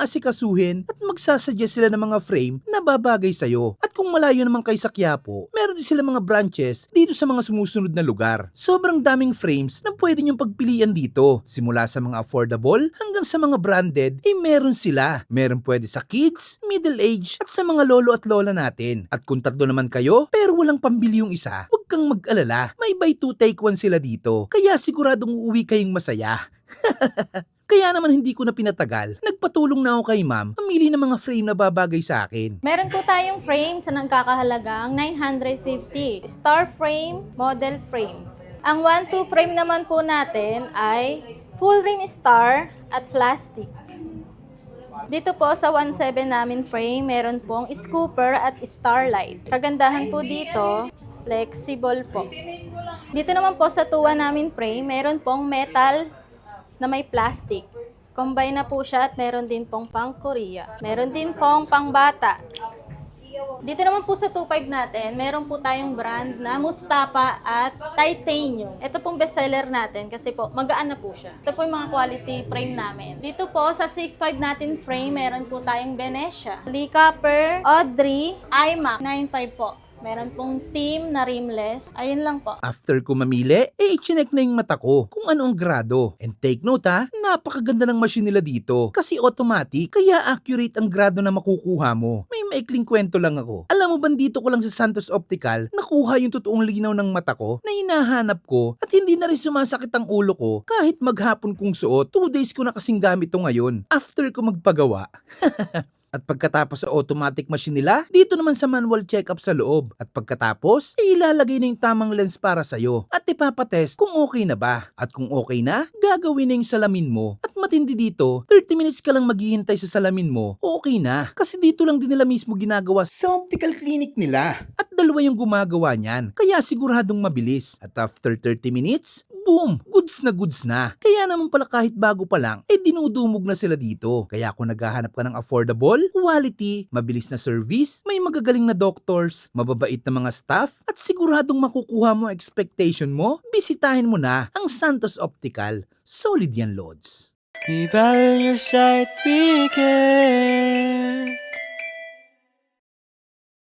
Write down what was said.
aasikasuhin at magsasuggest sila ng mga frame na babagay sa'yo. At kung malayo naman kayo sa Quiapo, meron din sila mga branches dito sa mga sumusunod na lugar. Sobrang daming frames na pwede niyong pagpilian dito. Simula sa mga affordable hanggang sa mga branded, meron sila. Meron pwede sa kids, middle age, at sa mga lolo at lola natin. At kung tatlo naman kayo, pero walang pambili yung isa, huwag kang mag-alala. May buy 2 take 1 sila dito. Kaya siguradong uuwi kayong masaya. Kaya naman hindi ko na pinatagal. Nagpatulong na ako kay ma'am, pamili ng mga frame na babagay sa akin. Meron po tayong frame sa nagkakahalagang 950. Star frame, model frame. Ang 1-2 frame naman po natin ay full rim star at plastic. Dito po sa 1.7 namin frame, meron pong scooper at starlight. Kagandahan po dito, flexible po. Dito naman po sa 2.1 namin frame, meron pong metal na may plastic. Combine na po siya at meron din pong pang Korea. Meron din pong pang bata. Dito naman po sa 2.5 natin, meron po tayong brand na Mustafa at Titanium. Ito pong bestseller natin kasi po magaan na po siya. Ito po yung mga quality frame namin. Dito po sa 6.5 natin frame, meron po tayong Venetia, Lee Copper, Audrey, iMac 9.5 po. Meron pong team na rimless. Ayun lang po. After ko mamili, i-check na yung mata ko kung ano ang grado. And take note ha, napakaganda ng machine nila dito. Kasi automatic, kaya accurate ang grado na makukuha mo. May maikling kwento lang ako. Alam mo ba dito ko lang sa Santos Optical, nakuha yung totoong linaw ng mata ko na hinahanap ko at hindi na rin sumasakit ang ulo ko kahit maghapon kong suot. 2 days ko na kasing gamit to ngayon. After ko magpagawa. At pagkatapos sa automatic machine nila, dito naman sa manual check-up sa loob. At pagkatapos, ilalagay na yung tamang lens para sa'yo. At ipapatest kung okay na ba. At kung okay na, gagawin na yung salamin mo. At matindi dito, 30 minutes ka lang maghihintay sa salamin mo, okay na. Kasi dito lang din nila mismo ginagawa sa optical clinic nila. At dalawa yung gumagawa niyan, kaya siguradong mabilis. At after 30 minutes, boom! Goods na. Kaya naman pala kahit bago pa lang, dinudumog na sila dito. Kaya kung naghahanap ka ng affordable, quality, mabilis na service, may magagaling na doctors, mababait na mga staff, at siguradong makukuha mo ang expectation mo, bisitahin mo na ang Santos Optical. Solid yan, Lods. We value your sight, we care.